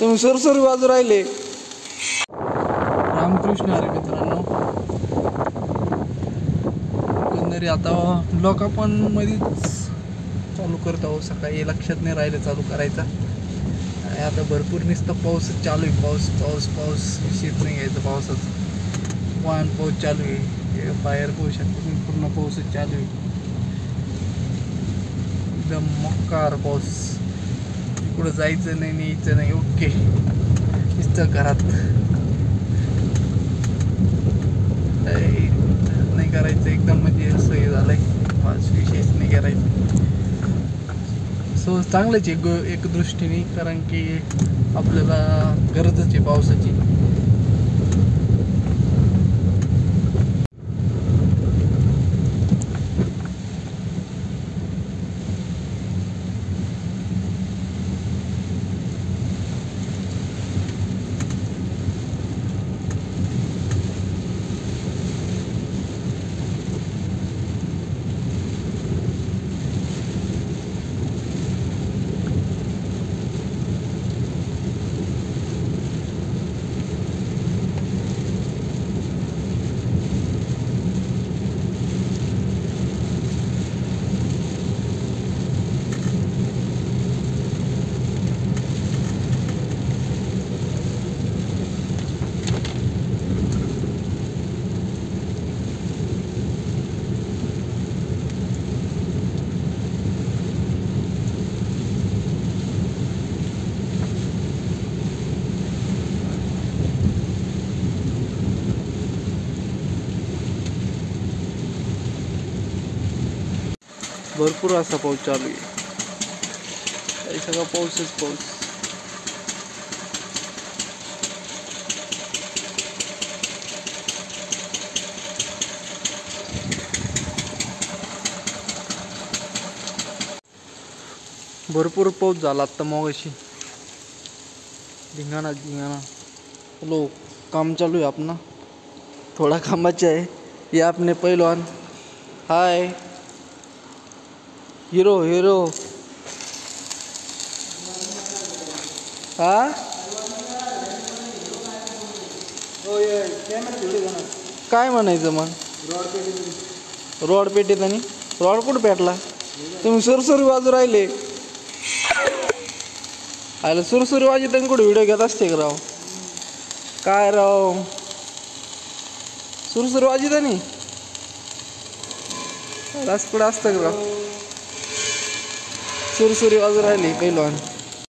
तुम्ही सुरसुरी बाजू राहिले। रामकृष्ण हरी मित्रांनो, एकंदरी आता ब्लॉग आपण मध्येच चालू करत आहोत। सकाळी लक्षात नाही राहिलं चालू करायचा आणि आता भरपूर नुसतं पाऊसच चालू आहे। पाऊस पाऊस पाऊस विषयच नाही घ्यायचं पावसाचं। वाहन पाऊस चालू आहे, बाहेर पाहू शकतो तुम्ही, पूर्ण पाऊसच चालू आहे, एकदम मोकार पाऊस। कुठं जायचं नाही, न्यायचं नाही, ओके, नुसतं घरात नाही करायचं एकदम, म्हणजे असं हे झालंय, माझं विशेष नाही करायचं। सो चांगलंच आहे एक दृष्टीने, कारण की आपल्याला गरजच आहे पावसाची। भरपूर असा पाऊस चालू आहे, काही सगळा पाऊसच पाऊस। भरपूर पाऊस झाला आता मगाशी, धिंगाणा धिंगाणा। चलो काम चालू आहे अपना, थोड़ा कामाचे आहे। ये आपने पहलवान, हाय हीरो हीरो, हा काय म्हणायचं मग? रोड पेटीत आणि रोड कुठं पेटला? तुम्ही सुरसुरी बाजू राहिले, आयला सुरसुरी वाजत आणि कुठे व्हिडिओ घेत असते का राव? काय राव, सुरसुरी वाजत आणि कुठं असतं का राव? सुरसुरी बाजू राहिली पहिलवान।